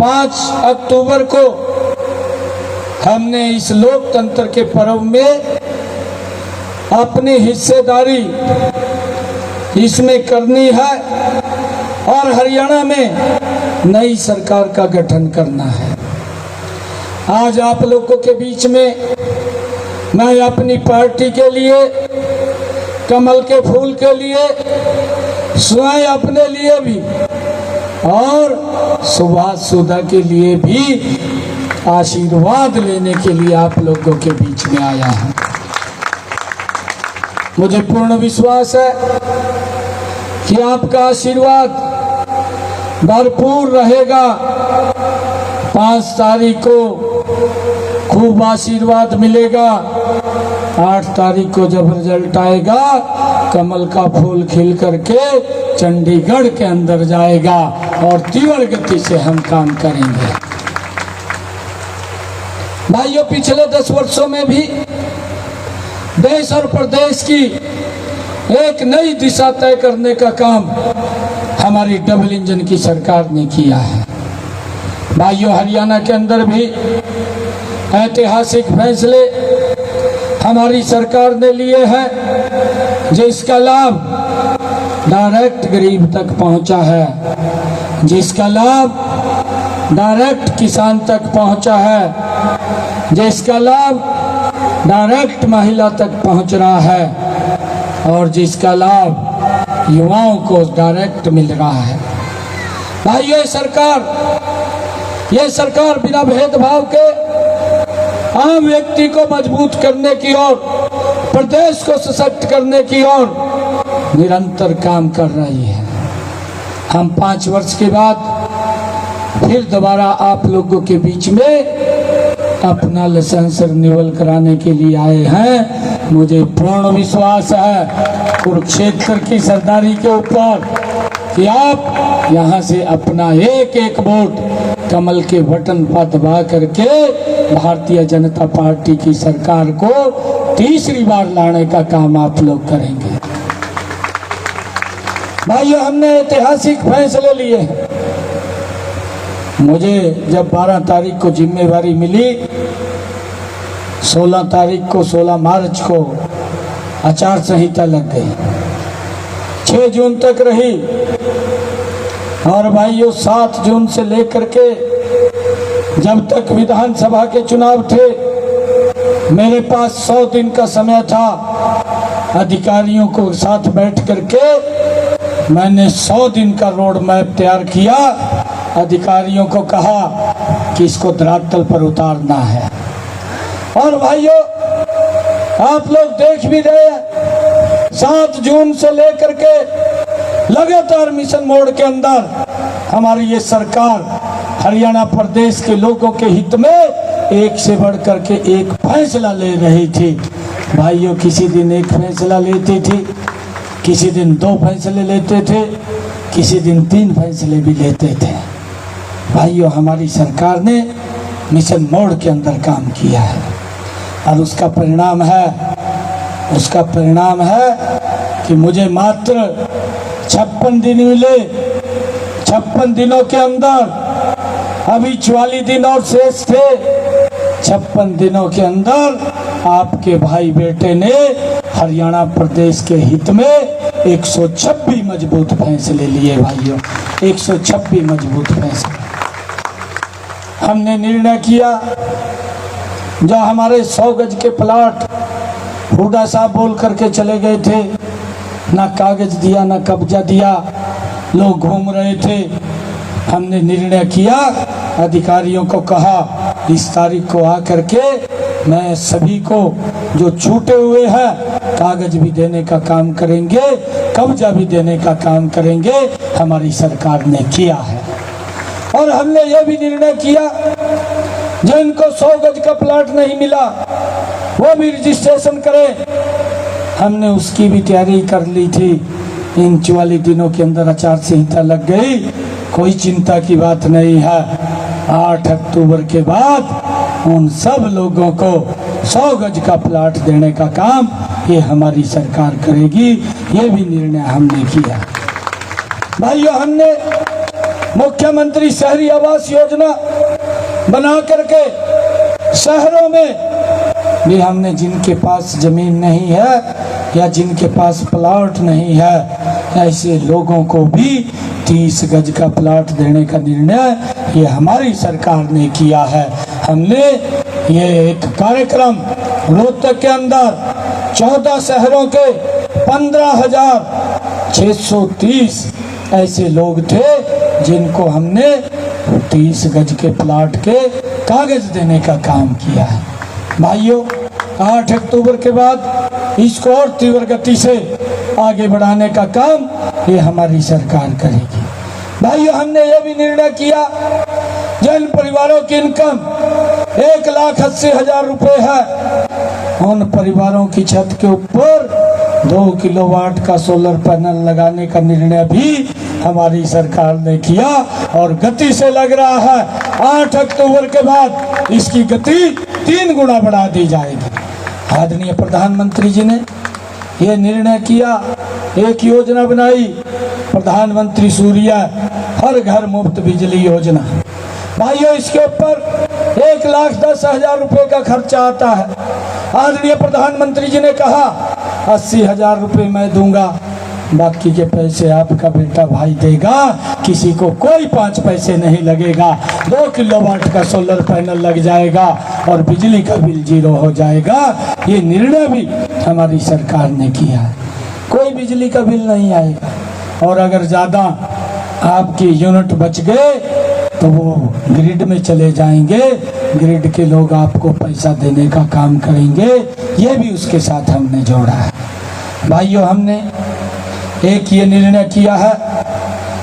5 अक्टूबर को हमने इस लोकतंत्र के पर्व में अपनी हिस्सेदारी इसमें करनी है और हरियाणा में नई सरकार का गठन करना है। आज आप लोगों के बीच में मैं अपनी पार्टी के लिए, कमल के फूल के लिए, स्वयं अपने लिए भी और सुभाष सुधा के लिए भी आशीर्वाद लेने के लिए आप लोगों के बीच में आया हूं। मुझे पूर्ण विश्वास है कि आपका आशीर्वाद भरपूर रहेगा। 5 तारीख को खूब आशीर्वाद मिलेगा। 8 तारीख को जब रिजल्ट आएगा, कमल का फूल खिल करके चंडीगढ़ के अंदर जाएगा और तीव्र गति से हम काम करेंगे। भाइयों, पिछले 10 वर्षों में भी देश और प्रदेश की एक नई दिशा तय करने का काम हमारी डबल इंजन की सरकार ने किया है। भाइयों, हरियाणा के अंदर भी ऐतिहासिक फैसले हमारी सरकार ने लिए हैं, जिसका लाभ डायरेक्ट गरीब तक पहुंचा है, जिसका लाभ डायरेक्ट किसान तक पहुंचा है, जिसका लाभ डायरेक्ट महिला तक पहुंच रहा है और जिसका लाभ युवाओं को डायरेक्ट मिल रहा है। भाइयों, ये सरकार बिना भेदभाव के आम व्यक्ति को मजबूत करने की ओर, प्रदेश को सशक्त करने की ओर निरंतर काम कर रही है। हम 5 वर्ष के बाद फिर दोबारा आप लोगों के बीच में अपना लाइसेंस रिन्यूअल कराने के लिए आए हैं। मुझे पूर्ण विश्वास है कुरुक्षेत्र की सरदारी के ऊपर कि आप यहाँ से अपना एक वोट कमल के बटन पर दबा करके भारतीय जनता पार्टी की सरकार को तीसरी बार लाने का काम आप लोग करेंगे। भाइयों, हमने ऐतिहासिक फैसले लिए हैं। मुझे जब 12 तारीख को जिम्मेवारी मिली, 16 मार्च को आचार संहिता लग गई, 6 जून तक रही और भाइयों 7 जून से लेकर के जब तक विधानसभा के चुनाव थे, मेरे पास 100 दिन का समय था। अधिकारियों को साथ बैठ करके मैंने 100 दिन का रोड मैप तैयार किया। अधिकारियों को कहा कि इसको धरातल पर उतारना है। और भाइयों, आप लोग देख भी रहे हैं, 7 जून से लेकर के लगातार मिशन मोड के अंदर हमारी ये सरकार हरियाणा प्रदेश के लोगों के हित में एक से बढ़ करके एक फैसला ले रही थी। भाइयों, किसी दिन एक फैसला लेती थी, किसी दिन 2 फैसले लेते थे, किसी दिन 3 फैसले भी लेते थे। भाइयों, हमारी सरकार ने मिशन मोड के अंदर काम किया है और उसका परिणाम है कि मुझे मात्र 56 दिन मिले। 56 दिनों के अंदर अभी 44 दिन और शेष थे। 56 दिनों के अंदर आपके भाई बेटे ने हरियाणा प्रदेश के हित में 126 मजबूत फैसले लिए। भाइयों, 126 मजबूत फैसले हमने निर्णय किया। जो हमारे 100 गज के प्लाट हुड्डा साहब बोल करके चले गए थे, ना कागज दिया ना कब्जा दिया, लोग घूम रहे थे। हमने निर्णय किया, अधिकारियों को कहा इस तारीख को आकर के मैं सभी को जो छूटे हुए हैं कागज भी देने का काम करेंगे, कब्जा भी देने का काम करेंगे। हमारी सरकार ने किया है। और हमने ये भी निर्णय किया जिनको 100 गज का प्लाट नहीं मिला वो भी रजिस्ट्रेशन करें। हमने उसकी भी तैयारी कर ली थी। इन 44 दिनों के अंदर आचार संहिता लग गई, कोई चिंता की बात नहीं है। 8 अक्टूबर के बाद उन सब लोगों को 100 गज का प्लाट देने का काम ये हमारी सरकार करेगी। ये भी निर्णय हमने किया। भाइयों, हमने मुख्यमंत्री शहरी आवास योजना बना करके शहरों में भी हमने जिनके पास जमीन नहीं है या जिनके पास प्लॉट नहीं है, ऐसे लोगों को भी 30 गज का प्लॉट देने का निर्णय ये हमारी सरकार ने किया है। हमने ये एक कार्यक्रम रोहतक के अंदर 14 शहरों के 15,630 ऐसे लोग थे जिनको हमने 30 गज के प्लॉट के कागज देने का काम किया है। भाइयों, 8 अक्टूबर के बाद इसको और तीव्र गति से आगे बढ़ाने का काम ये हमारी सरकार करेगी। भाइयों, हमने ये भी निर्णय किया जिन परिवारों की इनकम 1,80,000 रुपए है, उन परिवारों की छत के ऊपर 2 किलोवाट का सोलर पैनल लगाने का निर्णय भी हमारी सरकार ने किया और गति से लग रहा है 8 अक्टूबर के बाद इसकी गति 3 गुना बढ़ा दी जाएगी। आदरणीय प्रधानमंत्री जी ने यह निर्णय किया, एक योजना बनाई, प्रधानमंत्री सूर्य हर घर मुफ्त बिजली योजना। भाइयों, इसके ऊपर 1,10,000 रुपए का खर्चा आता है। आदरणीय प्रधानमंत्री जी ने कहा 80,000 रुपए मैं दूंगा, बाकी के पैसे आपका बेटा भाई देगा, किसी को कोई 5 पैसे नहीं लगेगा। 2 किलोवाट का सोलर पैनल लग जाएगा और बिजली का बिल 0 हो जाएगा। ये निर्णय भी हमारी सरकार ने किया है, कोई बिजली का बिल नहीं आएगा। और अगर ज़्यादा आपके यूनिट बच गए तो वो ग्रिड में चले जाएंगे, ग्रिड के लोग आपको पैसा देने का काम करेंगे। ये भी उसके साथ हमने जोड़ा है। भाइयों, हमने एक ये निर्णय किया है,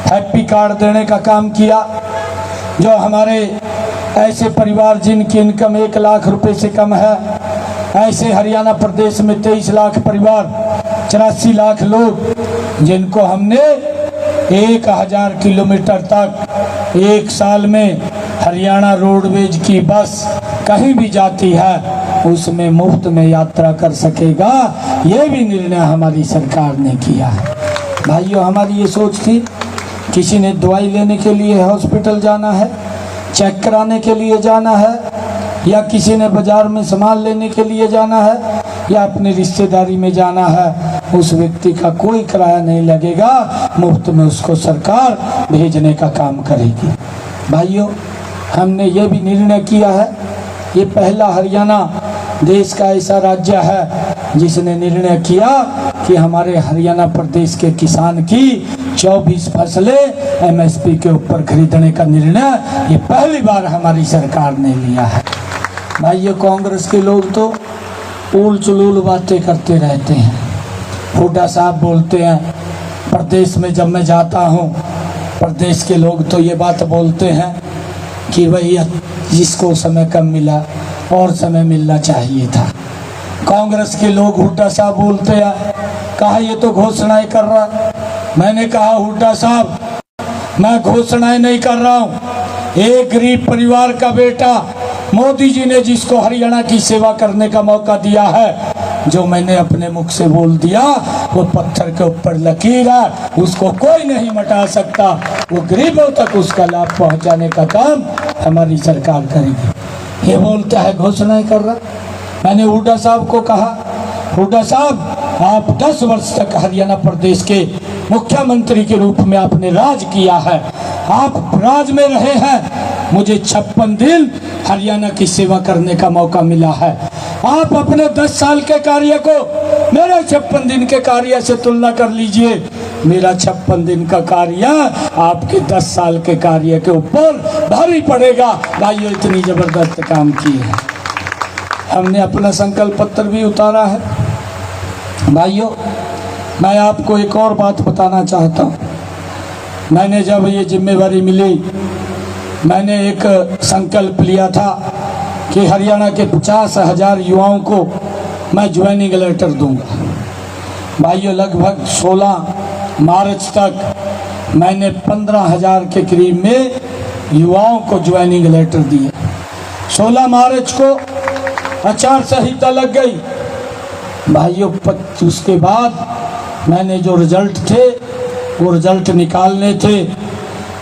हैप्पी कार्ड देने का काम किया। जो हमारे ऐसे परिवार जिनकी इनकम 1 लाख रुपए से कम है, ऐसे हरियाणा प्रदेश में 23 लाख परिवार, 84 लाख लोग, जिनको हमने 1000 किलोमीटर तक 1 साल में हरियाणा रोडवेज की बस कहीं भी जाती है उसमें मुफ्त में यात्रा कर सकेगा। ये भी निर्णय हमारी सरकार ने किया है। भाइयों, हमारी ये सोच थी, किसी ने दवाई लेने के लिए हॉस्पिटल जाना है, चेक कराने के लिए जाना है, या किसी ने बाजार में सामान लेने के लिए जाना है, या अपनी रिश्तेदारी में जाना है, उस व्यक्ति का कोई किराया नहीं लगेगा, मुफ्त में उसको सरकार भेजने का काम करेगी। भाइयों, हमने ये भी निर्णय किया है, ये पहला हरियाणा देश का ऐसा राज्य है जिसने निर्णय किया कि हमारे हरियाणा प्रदेश के किसान की 24 फसलें MSP के ऊपर खरीदने का निर्णय ये पहली बार हमारी सरकार ने लिया है। भाइयों, कांग्रेस के लोग तो उल चुलूल बातें करते रहते हैं। हुड्डा साहब बोलते हैं, प्रदेश में जब मैं जाता हूँ प्रदेश के लोग तो ये बात बोलते हैं कि भाई जिसको समय कम मिला और समय मिलना चाहिए था। कांग्रेस के लोग हुड्डा साहब बोलते हैं, कहा ये तो घोषणाएं कर रहा। मैंने कहा हुड्डा साहब, मैं घोषणाएं नहीं कर रहा हूँ। एक गरीब परिवार का बेटा मोदी जी ने जिसको हरियाणा की सेवा करने का मौका दिया है, जो मैंने अपने मुख से बोल दिया वो पत्थर के ऊपर लकीर है, उसको कोई नहीं मिटा सकता। वो गरीबों तक उसका लाभ पहुंचाने का काम हमारी सरकार करेगी। ये बोलता है घोषणाएं कर रहा। मैंने हुड्डा साहब को कहा, हुड्डा साहब, आप 10 वर्ष तक हरियाणा प्रदेश के मुख्यमंत्री के रूप में आपने राज किया है, आप राज में रहे हैं, मुझे 56 दिन हरियाणा की सेवा करने का मौका मिला है। आप अपने 10 साल के कार्य को मेरे 56 दिन के कार्य से तुलना कर लीजिए। मेरा 56 दिन का कार्य आपके 10 साल के कार्य के ऊपर भारी पड़ेगा। भाइयों, इतनी जबरदस्त काम किए हैं। हमने अपना संकल्प पत्र भी उतारा है। भाइयों, मैं आपको एक और बात बताना चाहता हूँ। मैंने जब ये जिम्मेवारी मिली, मैंने एक संकल्प लिया था कि हरियाणा के 50,000 युवाओं को मैं ज्वाइनिंग लेटर दूंगा। भाइयों, लगभग 16 मार्च तक मैंने 15,000 के करीब में युवाओं को ज्वाइनिंग लेटर दिए। 16 मार्च को आचार संहिता लग गई। भाइयों, उसके बाद मैंने जो रिजल्ट थे वो रिजल्ट निकालने थे।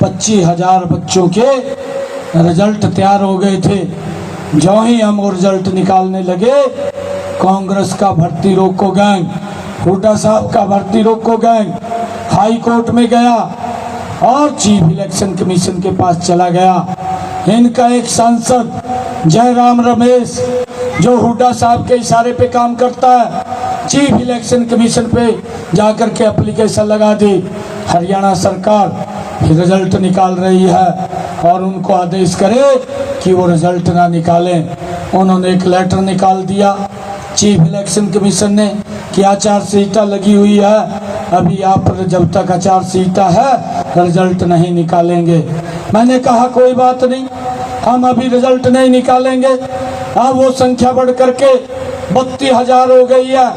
25,000 बच्चों के रिजल्ट तैयार हो गए थे। जो ही हम वो रिजल्ट निकालने लगे, कांग्रेस का भर्ती रोको गैंग, हुड्डा साहब का भर्ती रोको गैंग हाई कोर्ट में गया और चीफ इलेक्शन कमीशन के पास चला गया। इनका एक सांसद जयराम रमेश, जो हुड्डा साहब के इशारे पे काम करता है, चीफ इलेक्शन कमीशन पे जाकर के एप्लीकेशन लगा दी। हरियाणा सरकार रिजल्ट निकाल रही है और उनको आदेश करे कि वो रिजल्ट ना निकालें। उन्होंने एक लेटर निकाल दिया चीफ इलेक्शन कमीशन ने कि आचार संहिता लगी हुई है, अभी आप जब तक आचार संहिता है रिजल्ट नहीं निकालेंगे। मैंने कहा कोई बात नहीं, हम अभी रिजल्ट नहीं निकालेंगे। अब वो संख्या बढ़ करके 32,000 हो गई है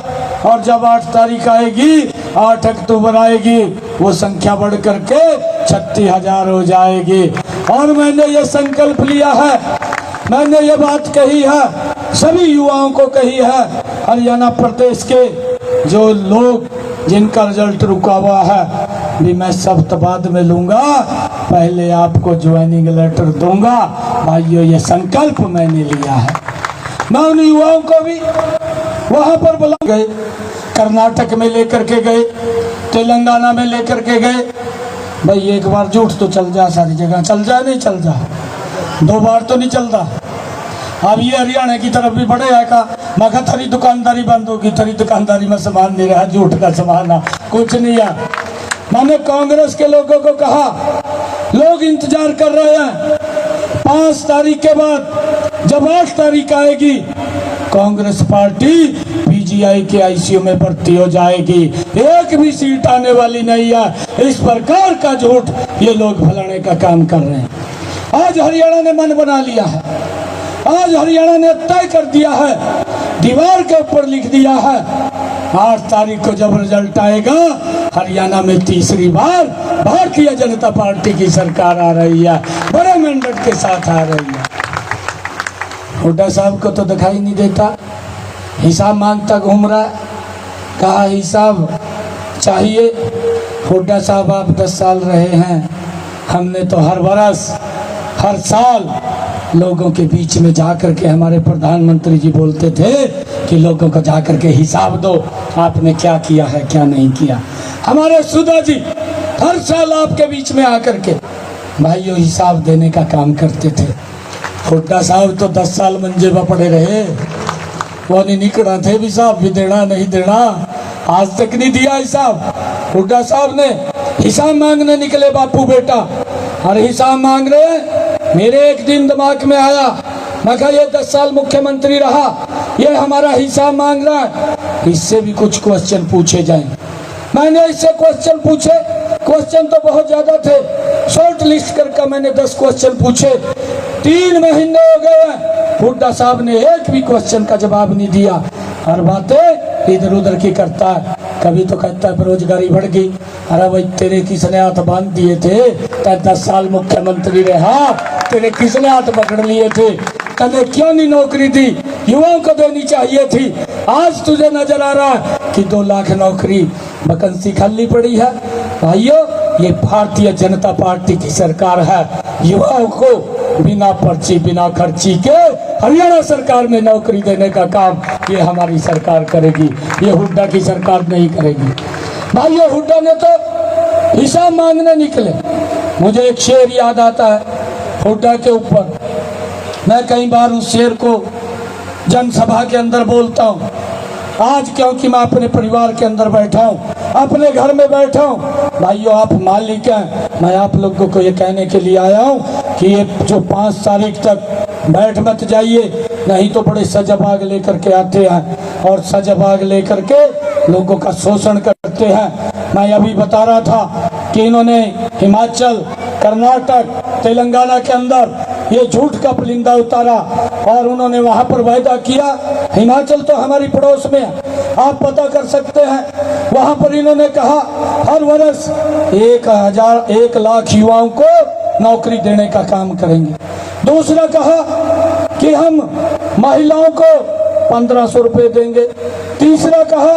और जब 8 तारीख आएगी, 8 अक्टूबर आएगी, वो संख्या बढ़ करके 36,000 हो जाएगी। और मैंने ये संकल्प लिया है, मैंने ये बात कही है, सभी युवाओं को कही है, हरियाणा प्रदेश के जो लोग जिनका रिजल्ट रुका हुआ है भी मैं सब बाद में लूंगा, पहले आपको ज्वाइनिंग लेटर दूंगा। भाइयों, ये संकल्प मैंने लिया है। मैं उन युवाओं को भी वहां पर बुला गए, कर्नाटक में लेकर के गए, तेलंगाना में लेकर के गए। भाई एक बार झूठ तो चल जा, सारी जगह चल जा, नहीं चल जा, 2 बार तो नहीं चलता। अब ये हरियाणा की तरफ भी बढ़े है का, मैं कहा थरी दुकानदारी बंद होगी, थरी दुकानदारी में सामान नहीं रहा, झूठ का सामान है, कुछ नहीं है। मैंने कांग्रेस के लोगों को कहा, लोग इंतजार कर रहे हैं, 5 तारीख के बाद जब 8 तारीख आएगी, कांग्रेस पार्टी पीजीआई के आईसीयू में भर्ती हो जाएगी, एक भी सीट आने वाली नहीं है। इस प्रकार का झूठ ये लोग फैलाने का काम कर रहे हैं। आज हरियाणा ने मन बना लिया है, आज हरियाणा ने तय कर दिया है, दीवार के ऊपर लिख दिया है, 8 तारीख को जब रिजल्ट आएगा, हरियाणा में तीसरी बार भारतीय जनता पार्टी की सरकार आ रही है, बड़े मैंडेट के साथ आ रही है। हुड्डा साहब को तो दिखाई नहीं देता, हिसाब मांगता घूम रहा है, कहा हिसाब चाहिए। हुड्डा साहब आप 10 साल रहे हैं, हमने तो हर बरस हर साल लोगों के बीच में जाकर के, हमारे प्रधानमंत्री जी बोलते थे कि लोगों को जाकर के हिसाब दो, आपने क्या किया है क्या नहीं किया। हमारे सुधा जी हर साल आपके बीच में आकर के भाइयों हिसाब देने का काम करते थे। हुड्डा साहब तो 10 साल मंजे में पड़े रहे, वो नहीं निकला थे हिसाब भी देना नहीं देना, आज तक नहीं दिया हिसाब। हुड्डा साहब ने हिसाब मांगने निकले बापू बेटा, और हिसाब मांग रहे। मेरे एक दिन दिमाग में आया, मैं कहा ये 10 साल मुख्यमंत्री रहा, ये हमारा हिसाब मांग रहा है, इससे भी कुछ क्वेश्चन पूछे जाएं। मैंने इससे क्वेश्चन पूछे, क्वेश्चन तो बहुत ज्यादा थे, शॉर्ट लिस्ट करके मैंने 10 क्वेश्चन पूछे। 3 महीने हो गए, हुड्डा साहब ने एक भी क्वेश्चन का जवाब नहीं दिया, हर बातें इधर उधर की करता है। कभी तो कहता है बेरोजगारी बढ़ गई, अरे भाई तेरे किसने हाथ बांध दिए थे, 10 साल मुख्यमंत्री रहा, तेरे किसने हाथ पकड़ लिए थे, तने क्यों नहीं नौकरी दी, युवाओं को देनी चाहिए थी। आज तुझे नजर आ रहा है कि 2 लाख नौकरी वैकेंसी खाली पड़ी है। भाइयों, ये भारतीय जनता पार्टी की सरकार है, युवाओं को बिना पर्ची बिना खर्ची के हरियाणा सरकार में नौकरी देने का काम ये हमारी सरकार करेगी, ये हुड्डा की सरकार नहीं करेगी। भाइयों, हुड्डा ने तो हिसाब मांगने निकले। मुझे एक शेर याद आता है हुड्डा के ऊपर, मैं कई बार उस शेर को जनसभा के अंदर बोलता हूँ। आज क्योंकि मैं अपने परिवार के अंदर बैठा हूँ, अपने घर में बैठा हूँ। भाइयों, आप मालिक हैं, मैं आप लोगों को ये कहने के लिए आया हूँ कि ये जो 5 तारीख तक बैठ मत जाइए, नहीं तो बड़े सजाबाग लेकर के आते हैं और सजाबाग लेकर के लोगों का शोषण करते हैं। मैं अभी बता रहा था कि इन्होंने हिमाचल, कर्नाटक, तेलंगाना के अंदर ये झूठ का पुलिंदा उतारा और उन्होंने वहां पर वायदा किया। हिमाचल तो हमारी पड़ोस में है, आप पता कर सकते हैं। वहां पर इन्होंने कहा हर वर्ष 1 लाख युवाओं को नौकरी देने का काम करेंगे। दूसरा कहा कि हम महिलाओं को 1500 रुपए देंगे। तीसरा कहा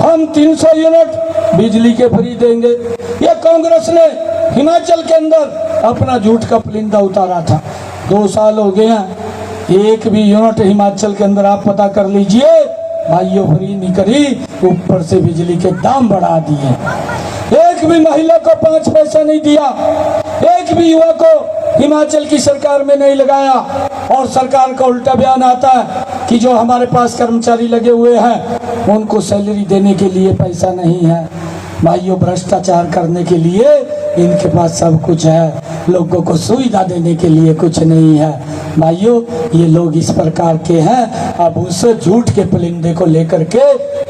हम 300 यूनिट बिजली के फ्री देंगे। ये कांग्रेस ने हिमाचल के अंदर अपना झूठ का पुलिंदा उतारा था। 2 साल हो गए हैं, एक भी यूनिट हिमाचल के अंदर आप पता कर लीजिए भाइयों फ्री नहीं करी, ऊपर से बिजली के दाम बढ़ा दिए। एक भी महिला को 5 पैसा नहीं दिया, एक भी युवा को हिमाचल की सरकार में नहीं लगाया। और सरकार का उल्टा बयान आता है कि जो हमारे पास कर्मचारी लगे हुए हैं उनको सैलरी देने के लिए पैसा नहीं है। भाइयों भ्रष्टाचार करने के लिए इनके पास सब कुछ है, लोगों को सुविधा देने के लिए कुछ नहीं है। भाइयों ये लोग इस प्रकार के हैं। अब उस झूठ के पुलिंदे को लेकर के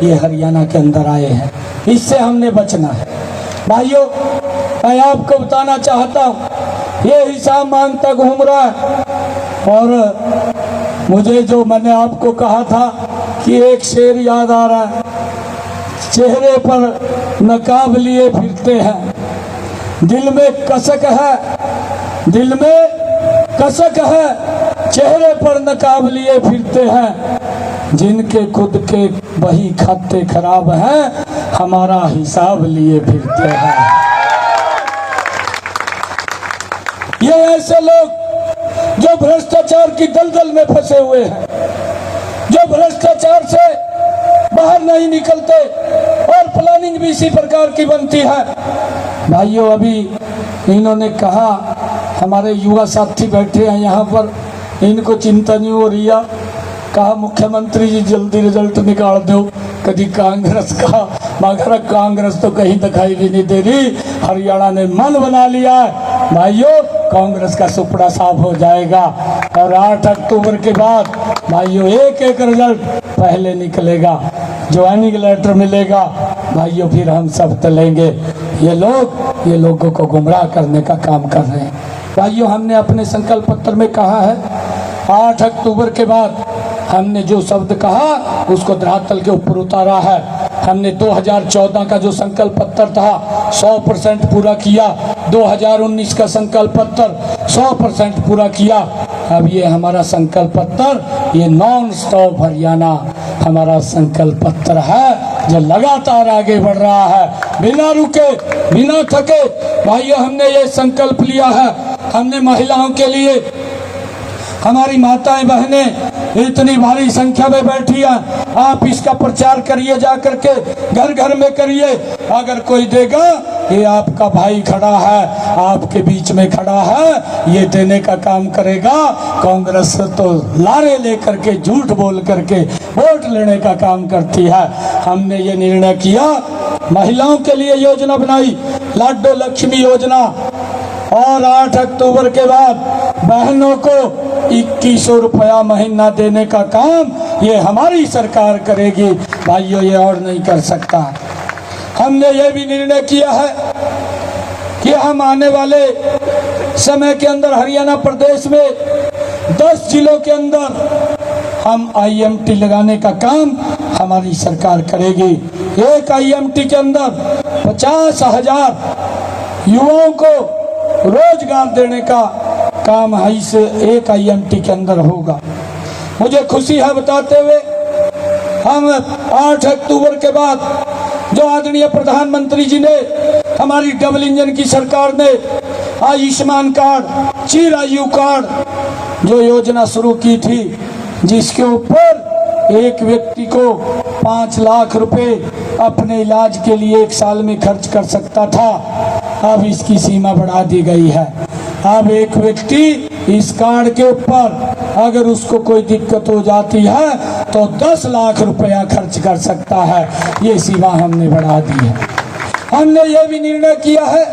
ये हरियाणा के अंदर आए हैं, इससे हमने बचना है। भाइयों मैं आपको बताना चाहता हूँ, ये हिसाब मांगता घूम रहा है। और मुझे जो मैंने आपको कहा था कि एक शेर याद आ रहा है, चेहरे पर नकाब लिए फिरते हैं, दिल में कसक है, दिल में कसक है, चेहरे पर नकाब लिए फिरते हैं, जिनके खुद के वही खाते खराब हैं, हमारा हिसाब लिए फिरते हैं। ये ऐसे लोग जो भ्रष्टाचार की दलदल में फंसे हुए हैं, जो भ्रष्टाचार से बाहर नहीं निकलते और प्लानिंग भी इसी प्रकार की बनती है। भाइयों अभी इन्होंने कहा, हमारे युवा साथी बैठे हैं यहाँ पर, इनको चिंता नहीं हो रही है, कहा मुख्यमंत्री जी जल्दी रिजल्ट निकाल दो। कभी कांग्रेस का, मगर कांग्रेस तो कहीं दिखाई भी नहीं दे रही। हरियाणा ने मन बना लिया है भाइयों, कांग्रेस का सुपड़ा साफ हो जाएगा। और 8 अक्टूबर के बाद भाइयों एक रिजल्ट पहले निकलेगा, ज्वाइनिंग लेटर मिलेगा भाइयों, फिर हम सब तलेंगे। ये लोगों को गुमराह करने का काम कर रहे हैं। भाइयों हमने अपने संकल्प पत्र में कहा है 8 अक्टूबर के बाद हमने जो शब्द कहा उसको धरातल के ऊपर उतारा है। हमने 2014 का जो संकल्प पत्र था 100% पूरा किया, 2019 का संकल्प पत्र 100% पूरा किया। अब ये हमारा संकल्प पत्र, ये नॉन स्टॉप हरियाणा हमारा संकल्प पत्र है जो लगातार आगे बढ़ रहा है, बिना रुके बिना थके। भाइयों हमने ये संकल्प लिया है, हमने महिलाओं के लिए, हमारी माताएं बहनें इतनी भारी संख्या में बैठी हैं, आप इसका प्रचार करिए, जा करके घर घर में करिए। अगर कोई देगा, ये आपका भाई खड़ा है, आपके बीच में खड़ा है, ये देने का काम करेगा। कांग्रेस तो लारे लेकर के झूठ बोल करके वोट लेने का काम करती है। हमने ये निर्णय किया, महिलाओं के लिए योजना बनाई, लाडो लक्ष्मी योजना, और 8 अक्टूबर के बाद बहनों को 2100 रुपया महीना देने का काम ये हमारी सरकार करेगी। भाइयों ये और नहीं कर सकता। हमने ये भी निर्णय किया है कि हम आने वाले समय के अंदर हरियाणा प्रदेश में 10 जिलों के अंदर हम IMT लगाने का काम हमारी सरकार करेगी। एक IMT के अंदर 50,000 युवाओं को रोजगार देने का काम है, इस एक IMT के अंदर होगा। मुझे खुशी है बताते हुए, हम 8 अक्टूबर के बाद जो आदरणीय प्रधानमंत्री जी ने, हमारी डबल इंजन की सरकार ने आयुष्मान कार्ड, चिरायु कार्ड जो योजना शुरू की थी, जिसके ऊपर एक व्यक्ति को 5 लाख रुपए अपने इलाज के लिए 1 साल में खर्च कर सकता था, अब इसकी सीमा बढ़ा दी गई है। अब एक व्यक्ति इस कार्ड के ऊपर अगर उसको कोई दिक्कत हो जाती है तो 10 लाख रुपया खर्च कर सकता है, ये सीमा हमने बढ़ा दी है। हमने ये भी निर्णय किया है,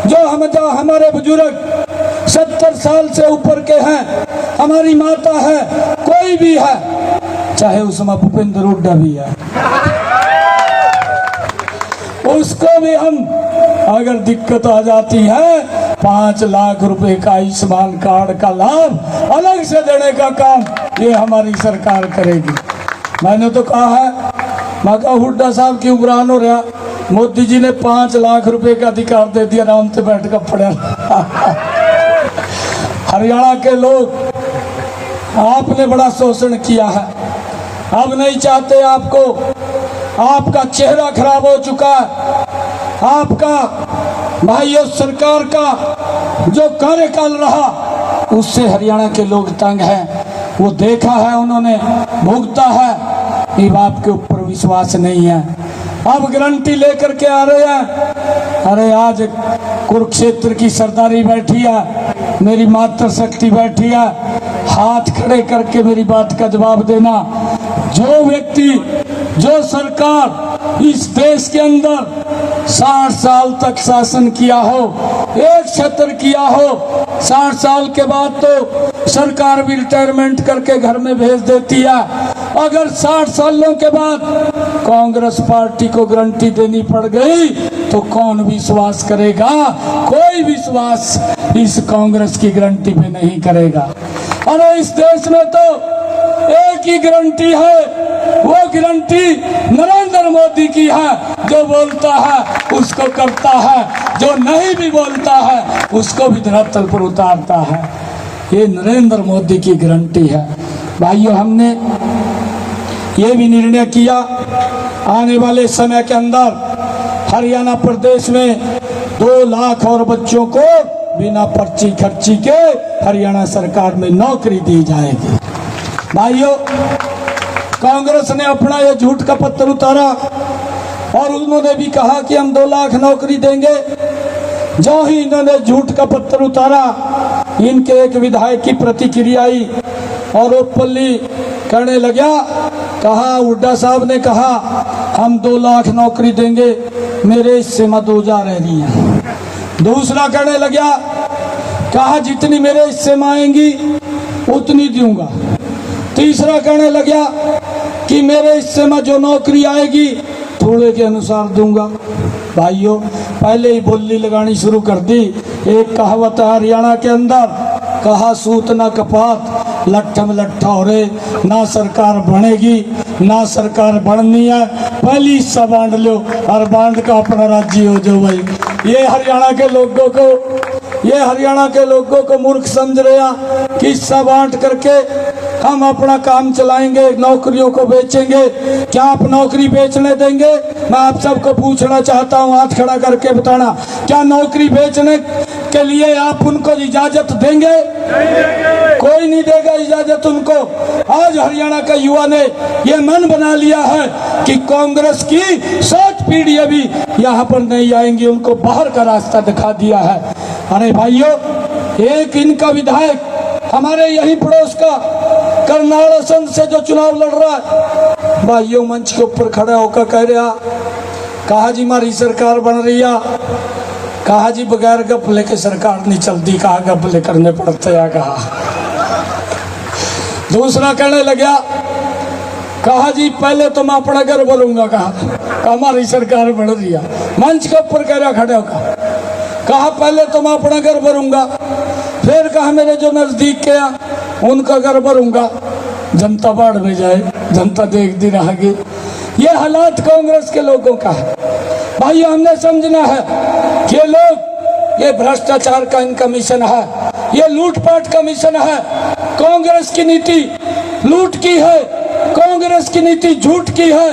जो हमारे बुजुर्ग 70 साल से ऊपर के हैं, हमारी माता है, कोई भी है, चाहे उसमें भूपेंद्र हुड्डा भी है, उसको भी हम अगर दिक्कत आ जाती है 5 लाख रुपए का आयुष्मान कार्ड का लाभ अलग से देने का काम ये हमारी सरकार करेगी। मैंने तो कहा है, मैं कहा हुड्डा साहब की उम्रान हो रहा, मोदी जी ने 5 लाख रुपए का अधिकार दे दिया, आराम से बैठ कर पड़े। हरियाणा के लोग, आपने बड़ा शोषण किया है, अब नहीं चाहते आपको, आपका चेहरा खराब हो चुका है, आपका भाइयों, सरकार का जो कार्यकाल रहा उससे हरियाणा के लोग तंग हैं। वो देखा है उन्होंने, भुगता है, कि बाप के ऊपर विश्वास नहीं है। अब गारंटी लेकर के आ रहे हैं। अरे आज कुरुक्षेत्र की सरदारी बैठी है, मेरी मातृशक्ति बैठी है, हाथ खड़े करके मेरी बात का जवाब देना। जो व्यक्ति, जो सरकार इस देश के अंदर 60 साल तक शासन किया हो, एक छत्र किया हो, 60 साल के बाद तो सरकार भी रिटायरमेंट करके घर में भेज देती है। अगर 60 सालों के बाद कांग्रेस पार्टी को गारंटी देनी पड़ गई तो कौन विश्वास करेगा? कोई विश्वास इस कांग्रेस की गारंटी पे नहीं करेगा। अरे इस देश में तो एक ही गारंटी है, वो गारंटी नरेंद्र मोदी की है। जो बोलता है उसको करता है, जो नहीं भी बोलता है उसको भी धरातल पर उतारता है। ये नरेंद्र मोदी की गारंटी है। भाइयों, हमने ये भी निर्णय किया आने वाले समय के अंदर हरियाणा प्रदेश में 2 लाख और बच्चों को बिना पर्ची खर्ची के हरियाणा सरकार में नौकरी दी जाएगी। भाइयों, कांग्रेस ने अपना ये झूठ का पत्थर उतारा और उन्होंने भी कहा कि हम 2 लाख नौकरी देंगे। जो ही इन्होंने झूठ का पत्थर उतारा, इनके एक विधायक की प्रतिक्रिया आई और ओपनली कहने लगा, कहा हुड्डा साहब ने कहा हम 2 लाख नौकरी देंगे, मेरे हिस्से में 2000 रह रही है। दूसरा कहने लगा, कहा जितनी मेरे हिस्से में आएंगी उतनी दूंगा। तीसरा कहने लगा कि मेरे हिस्से में जो नौकरी आएगी थोड़े के अनुसार दूंगा। भाइयों, पहले ही बोली लगानी शुरू कर दी। एक कहावत है हरियाणा के अंदर, कहा सूत ना कपात, लट्ठम लट्ठा हो रे, ना सरकार बनेगी ना सरकार बननी है, पहली हिस्सा बांट लो और बांट का अपना राज्य हो जाओ। भाई, ये हरियाणा के लोगों को मूर्ख समझ रहे हैं कि हिस्सा बांट करके हम अपना काम चलाएंगे, नौकरियों को बेचेंगे। क्या आप नौकरी बेचने देंगे? मैं आप सबको पूछना चाहता हूं, हाथ खड़ा करके बताना, क्या नौकरी बेचने के लिए आप उनको इजाजत देंगे? कोई नहीं देगा इजाजत उनको। आज हरियाणा का युवा ने यह मन बना लिया है कि कांग्रेस की 7 पीढ़ी अभी यहाँ पर नहीं आएंगी, उनको बाहर का रास्ता दिखा दिया है। अरे भाइयों, एक इनका विधायक हमारे यही पड़ोस का करनाल असंध से जो चुनाव लड़ रहा है, भाइयों मंच के ऊपर खड़ा होकर कह रहा, कहा जी हमारी सरकार बन रही है, कहा जी बगैर गफले के सरकार नहीं चलती, कहा गफले करने पड़ते हैं। कहा दूसरा कहने लगा, कहा जी पहले तो मैं अपना घर भरूंगा, कहा हमारी सरकार बन रही है। मंच के ऊपर कह रहा खड़े होकर, कहा पहले तो मैं अपना घर भरूंगा, फिर कहा मेरे जो नजदीक के उनका घर भरूंगा। जनता बाढ़ में जाए, जनता देखती रहेगी। ये हालात कांग्रेस के लोगों का है। भाई, हमने समझना है कि ये भ्रष्टाचार का इनका मिशन है, ये लूटपाट का मिशन है। कांग्रेस की नीति लूट की है, कांग्रेस की नीति झूठ की है,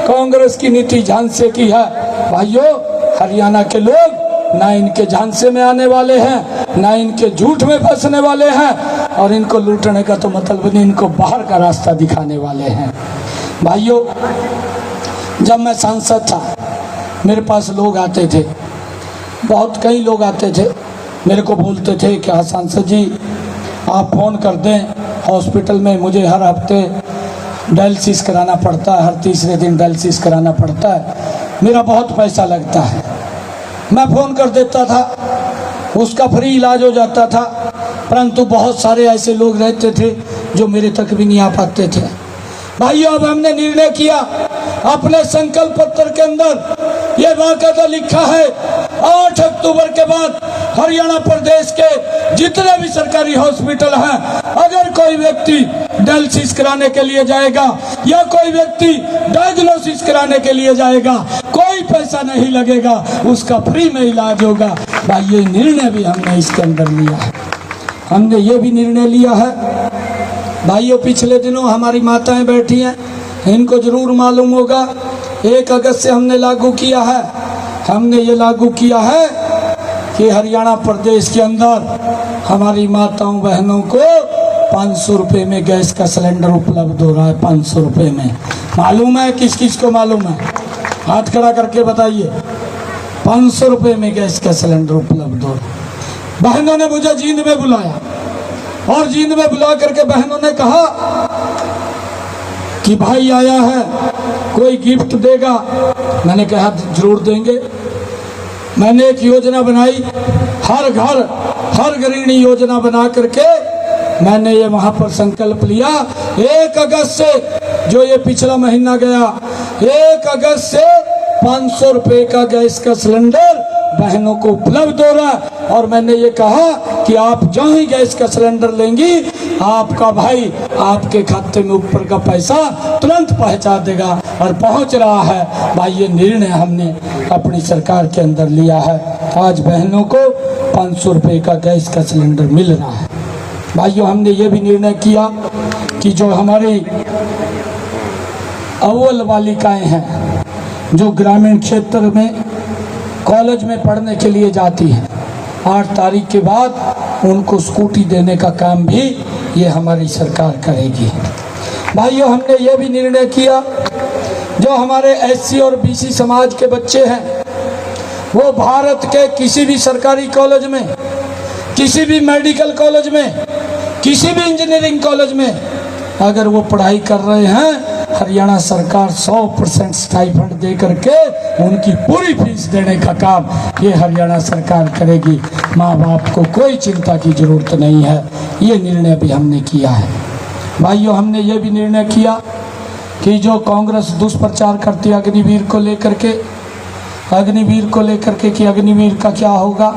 कांग्रेस की नीति झांसे की है। भाइयों, हरियाणा के लोग ना इनके झांसे में आने वाले हैं, ना इनके झूठ में फंसने वाले हैं, और इनको लूटने का तो मतलब नहीं, इनको बाहर का रास्ता दिखाने वाले हैं। भाइयों, जब मैं सांसद था मेरे पास लोग आते थे, बहुत कई लोग आते थे, मेरे को बोलते थे कि हाँ सांसद जी आप फ़ोन कर दें, हॉस्पिटल में मुझे हर हफ्ते डायलिसिस कराना पड़ता है, हर तीसरे दिन डायलिसिस कराना पड़ता है, मेरा बहुत पैसा लगता है। मैं फ़ोन कर देता था, उसका फ्री इलाज हो जाता था, परंतु बहुत सारे ऐसे लोग रहते थे जो मेरे तक भी नहीं आ पाते थे। भाइयों, अब हमने निर्णय किया, अपने संकल्प पत्र के अंदर ये बाकायदा लिखा है, 8 अक्टूबर के बाद हरियाणा प्रदेश के जितने भी सरकारी हॉस्पिटल हैं, अगर कोई व्यक्ति डायलिसिस कराने के लिए जाएगा या कोई व्यक्ति डायग्नोसिस कराने के लिए जाएगा, कोई पैसा नहीं लगेगा, उसका फ्री में इलाज होगा। भाई, ये निर्णय भी हमने इसके अंदर लिया है। हमने ये भी निर्णय लिया है। भाइयों, पिछले दिनों हमारी माताएं बैठी हैं, इनको जरूर मालूम होगा, 1 अगस्त से हमने लागू किया है। हमने ये लागू किया है कि हरियाणा प्रदेश के अंदर हमारी माताओं बहनों को 500 रुपये में गैस का सिलेंडर उपलब्ध हो रहा है। 500 रुपये में। मालूम है किस किस को मालूम है? हाथ खड़ा करके बताइए। 500 रुपये में गैस का सिलेंडर उपलब्ध हो रहा है। बहनों ने मुझे जींद में बुलाया और जींद में बुला करके बहनों ने कहा कि भाई आया है, कोई गिफ्ट देगा। मैंने कहा जरूर देंगे। मैंने एक योजना बनाई, हर घर हर गृहिणी योजना बना करके मैंने ये वहां पर संकल्प लिया 1 अगस्त से, जो ये पिछला महीना गया, 1 अगस्त से 500 रुपये का गैस का सिलेंडर बहनों को उपलब्ध हो रहा है। और मैंने ये कहा कि आप जहाँ ही गैस का सिलेंडर लेंगी, आपका भाई आपके खाते में ऊपर का पैसा तुरंत पहुंचा देगा और पहुंच रहा है। भाई ये निर्णय हमने अपनी सरकार के अंदर लिया है। आज बहनों को 500 रुपये का गैस का सिलेंडर मिल रहा है। भाइयों, हमने ये भी निर्णय किया कि जो हमारी अव्वल बालिकाएं हैं, जो ग्रामीण क्षेत्र में कॉलेज में पढ़ने के लिए जाती हैं, 8 तारीख के बाद उनको स्कूटी देने का काम भी ये हमारी सरकार करेगी। भाइयों, हमने ये भी निर्णय किया जो हमारे SC और BC समाज के बच्चे हैं, वो भारत के किसी भी सरकारी कॉलेज में, किसी भी मेडिकल कॉलेज में, किसी भी इंजीनियरिंग कॉलेज में अगर वो पढ़ाई कर रहे हैं, हरियाणा सरकार 100% स्टाइपेंड दे करके उनकी पूरी फीस देने का काम ये हरियाणा सरकार करेगी। माँ बाप को कोई चिंता की जरूरत नहीं है। ये निर्णय भी हमने किया है। भाइयों, हमने ये भी निर्णय किया कि जो कांग्रेस दुष्प्रचार करती है अग्निवीर को लेकर के, कि अग्निवीर का क्या होगा।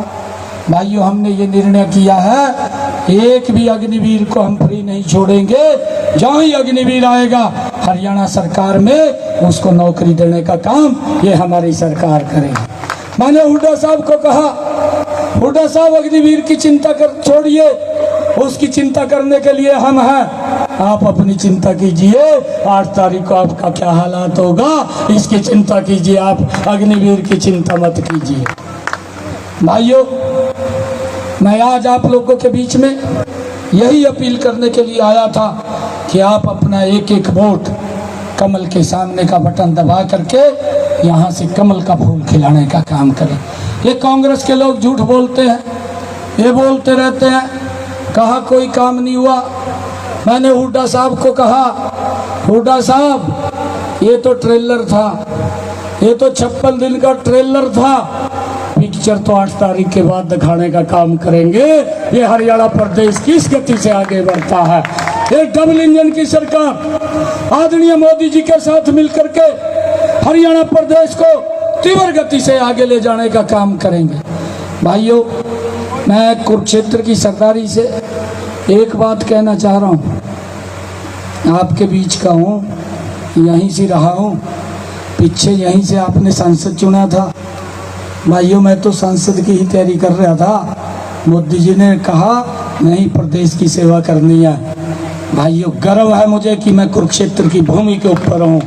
भाइयों, हमने ये निर्णय किया है एक भी अग्निवीर को हम फ्री नहीं छोड़ेंगे। जहाँ ही अग्निवीर आएगा हरियाणा सरकार में उसको नौकरी देने का काम ये हमारी सरकार करेगी। मैंने हुड्डा साहब को कहा, हुड्डा साहब अग्निवीर की चिंता कर छोड़िए, उसकी चिंता करने के लिए हम हैं, आप अपनी चिंता कीजिए। 8 तारीख को आपका क्या हालात होगा इसकी चिंता कीजिए, आप अग्निवीर की चिंता मत कीजिए। भाइयों, मैं आज आप लोगों के बीच में यही अपील करने के लिए आया था कि आप अपना एक एक वोट कमल के सामने का बटन दबा करके यहाँ से कमल का फूल खिलाने का काम करें। ये कांग्रेस के लोग झूठ बोलते हैं, ये बोलते रहते हैं कहा कोई काम नहीं हुआ। मैंने हुड्डा साहब को कहा, हुड्डा साहब ये तो ट्रेलर था, ये तो 56 दिन का ट्रेलर था, पिक्चर तो 8 तारीख के बाद दिखाने का काम करेंगे। ये हरियाणा प्रदेश किस गति से आगे बढ़ता है। एक डबल इंजन की सरकार आदरणीय मोदी जी के साथ मिलकर के हरियाणा प्रदेश को तीव्र गति से आगे ले जाने का काम करेंगे। भाइयों, मैं कुरुक्षेत्र की सरदारी से एक बात कहना चाह रहा हूँ। आपके बीच का हूँ, यहीं से रहा हूँ, पीछे यहीं से आपने सांसद चुना था। भाइयों, मैं तो सांसद की ही तैयारी कर रहा था। मोदी जी ने कहा नहीं, प्रदेश की सेवा करनी है। भाइयों, गर्व है मुझे कि मैं कुरुक्षेत्र की भूमि के ऊपर हूँ,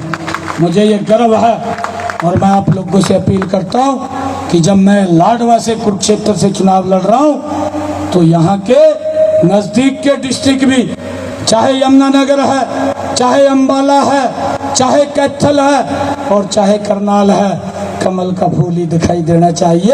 मुझे ये गर्व है। और मैं आप लोगों से अपील करता हूँ कि जब मैं लाडवा से कुरुक्षेत्र से चुनाव लड़ रहा हूँ तो यहाँ के नज़दीक के डिस्ट्रिक्ट भी, चाहे यमुनानगर है, चाहे अम्बाला है, चाहे कैथल है और चाहे करनाल है, कमल का फूल ही दिखाई देना चाहिए।